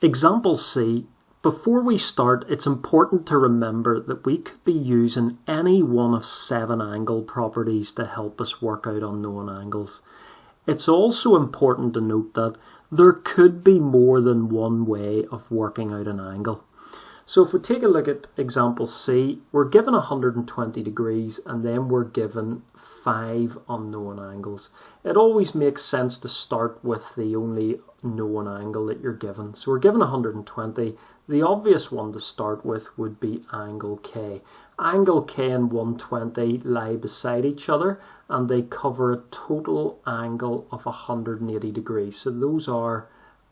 Example C. Before we start, it's important to remember that we could be using any one of 7 angle properties to help us work out unknown angles. It's also important to note that there could be more than one way of working out an angle. So if we take a look at example C, we're given 120 degrees and then we're given 5 unknown angles. It always makes sense to start with the only known angle that you're given. So we're given 120. The obvious one to start with would be angle K. Angle K and 120 lie beside each other and they cover a total angle of 180 degrees. So those are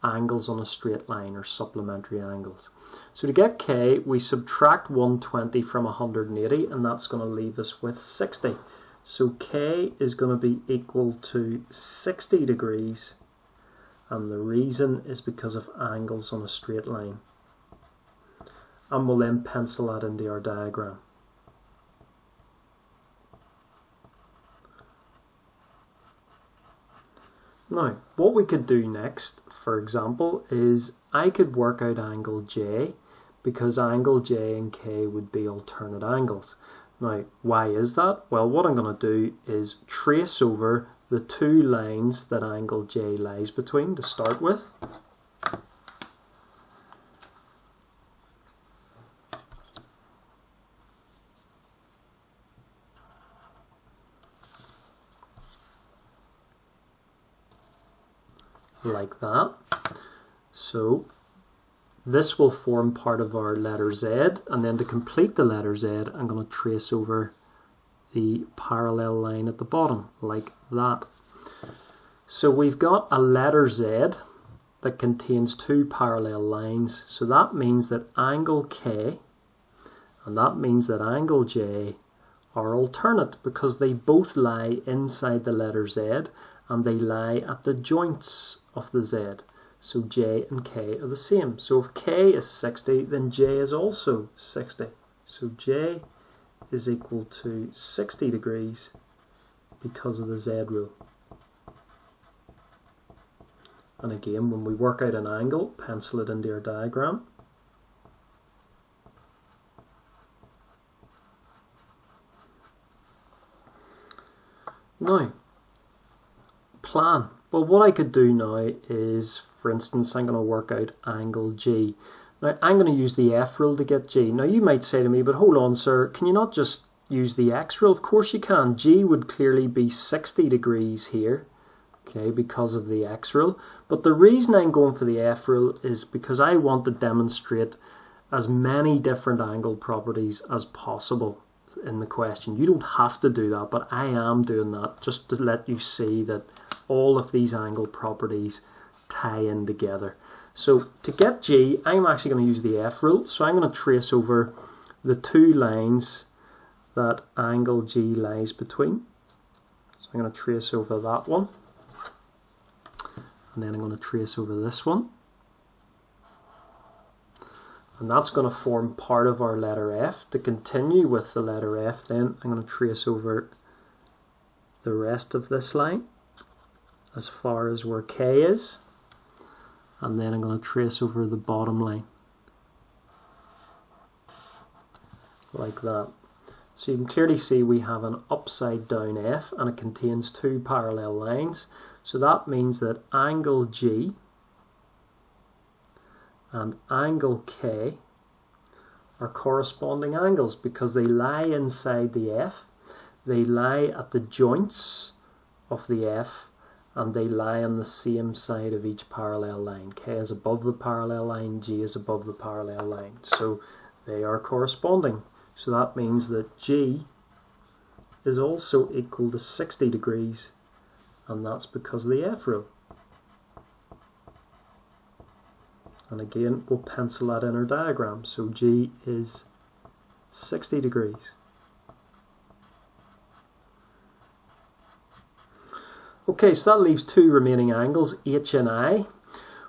angles on a straight line, or supplementary angles. So to get K, we subtract 120 from 180 and that's going to leave us with 60. So K is going to be equal to 60 degrees, and the reason is because of angles on a straight line. And we'll then pencil that into our diagram. Now, what we could do next, for example, is I could work out angle J, because angle J and K would be alternate angles. Now, why is that? Well, what I'm going to do is trace over the 2 lines that angle J lies between to start with. Like that. So this will form part of our letter Z, and then to complete the letter Z I'm going to trace over the parallel line at the bottom like that. So we've got a letter Z that contains 2 parallel lines, so that means that angle K and that means that angle J are alternate because they both lie inside the letter Z and they lie at the joints of the Z. So J and K are the same. So if K is 60, then J is also 60. So J is equal to 60 degrees because of the Z rule. And again, when we work out an angle, pencil it into our diagram. Now, plan. Well, what I could do now is, for instance, I'm going to work out angle G. Now, I'm going to use the F rule to get G. Now, you might say to me, but hold on, sir, can you not just use the X rule? Of course you can. G would clearly be 60 degrees here, okay, because of the X rule. But the reason I'm going for the F rule is because I want to demonstrate as many different angle properties as possible in the question. You don't have to do that, but I am doing that just to let you see that all of these angle properties tie in together. So to get G, I'm actually going to use the F rule. So I'm going to trace over the 2 lines that angle G lies between. So I'm going to trace over that one. And then I'm going to trace over this one. And that's going to form part of our letter F. To continue with the letter F, then I'm going to trace over the rest of this line as far as where K is, and then I'm going to trace over the bottom line like that. So you can clearly see we have an upside down F and it contains 2 parallel lines, so that means that angle G and angle K are corresponding angles because they lie inside the F, they lie at the joints of the F, and they lie on the same side of each parallel line. K is above the parallel line, G is above the parallel line. So they are corresponding. So that means that G is also equal to 60 degrees, and that's because of the F rule. And again, we'll pencil that in our diagram. So G is 60 degrees. Okay, so that leaves 2 remaining angles, H and I.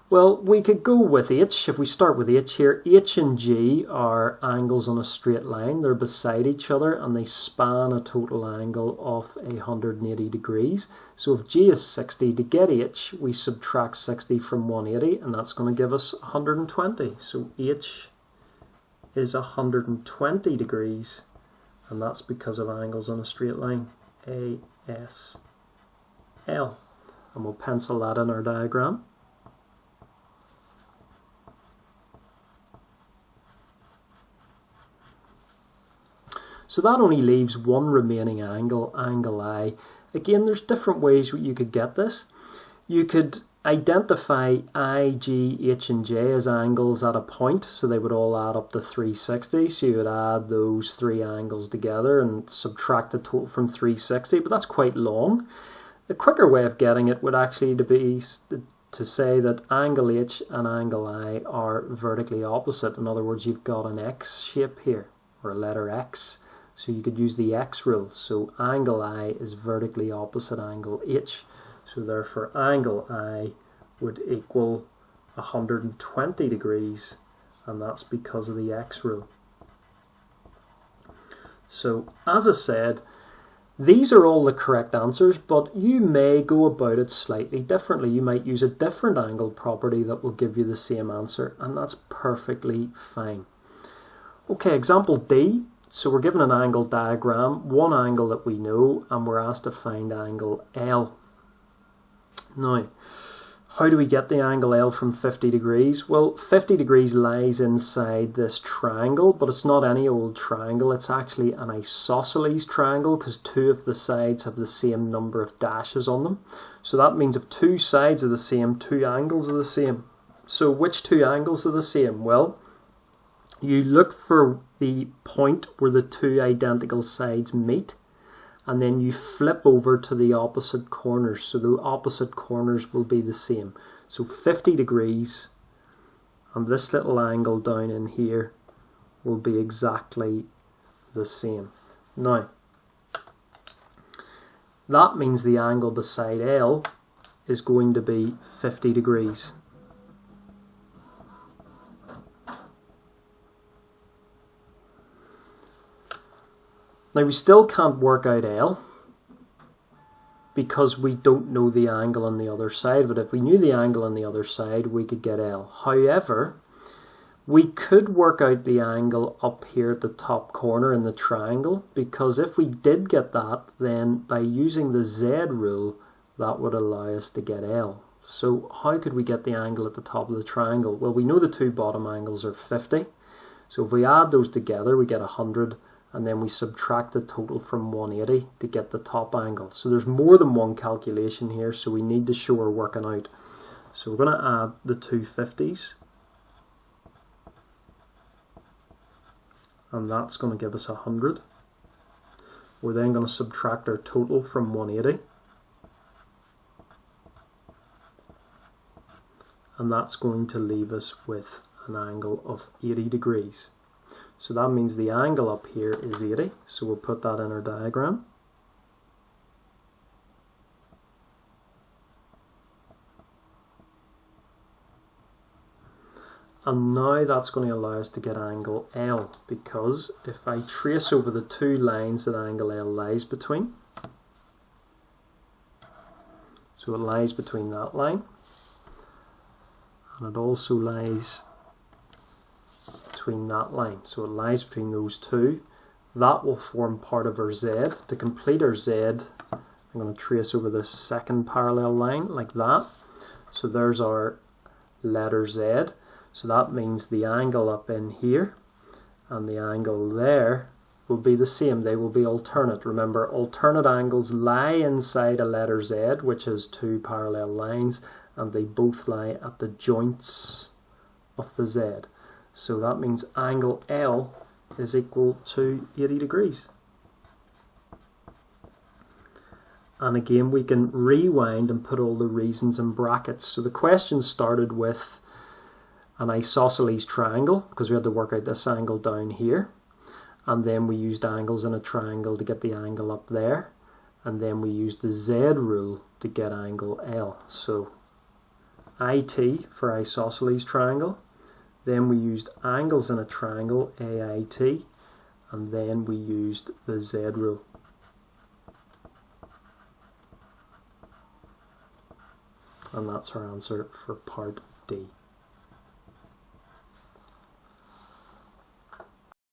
Well, we could go with H. If we start with H here, H and G are angles on a straight line. They're beside each other and they span a total angle of 180 degrees. So if G is 60, to get H, we subtract 60 from 180, and that's going to give us 120. So H is 120 degrees, and that's because of angles on a straight line, ASL. And we'll pencil that in our diagram. So that only leaves one remaining angle, angle I. Again, there's different ways you could get this. You could identify I, G, H and J as angles at a point, so they would all add up to 360. So you would add those three angles together and subtract the total from 360, but that's quite long. The quicker way of getting it would actually be to say that angle H and angle I are vertically opposite. In other words, you've got an X shape here, or a letter X. So you could use the X rule. So angle I is vertically opposite angle H. So therefore angle I would equal 120 degrees, and that's because of the X rule. So as I said, these are all the correct answers, but you may go about it slightly differently. You might use a different angle property that will give you the same answer, and that's perfectly fine. Okay, example D. So we're given an angle diagram, one angle that we know, and we're asked to find angle L. Now, how do we get the angle L from 50 degrees? Well, 50 degrees lies inside this triangle, but it's not any old triangle. It's actually an isosceles triangle because two of the sides have the same number of dashes on them. So that means if two sides are the same, two angles are the same. So which two angles are the same? Well, you look for the point where the two identical sides meet, and then you flip over to the opposite corners. So the opposite corners will be the same. So 50 degrees and this little angle down in here will be exactly the same. Now, that means the angle beside L is going to be 50 degrees. Now we still can't work out L because we don't know the angle on the other side, but if we knew the angle on the other side, we could get L. However, we could work out the angle up here at the top corner in the triangle, because if we did get that, then by using the Z rule, that would allow us to get L. So how could we get the angle at the top of the triangle? Well, we know the two bottom angles are 50, so if we add those together, we get 100, and then we subtract the total from 180 to get the top angle. So there's more than one calculation here, so we need to show we're working out. So we're going to add the two 50s, and that's going to give us 100. We're then going to subtract our total from 180, and that's going to leave us with an angle of 80 degrees. So that means the angle up here is 80, so we'll put that in our diagram. And now that's going to allow us to get angle L, because if I trace over the two lines that angle L lies between, so it lies between that line, and it also lies between that line. So it lies between those two. That will form part of our Z. To complete our Z, I'm going to trace over the second parallel line like that. So there's our letter Z. So that means the angle up in here and the angle there will be the same. They will be alternate. Remember, alternate angles lie inside a letter Z, which has two parallel lines, and they both lie at the joints of the Z. So that means angle L is equal to 80 degrees. And again, we can rewind and put all the reasons in brackets. So the question started with an isosceles triangle, because we had to work out this angle down here. And then we used angles in a triangle to get the angle up there. And then we used the Z rule to get angle L. So IT for isosceles triangle, then we used angles in a triangle, AIT, and then we used the Z rule. And that's our answer for part D.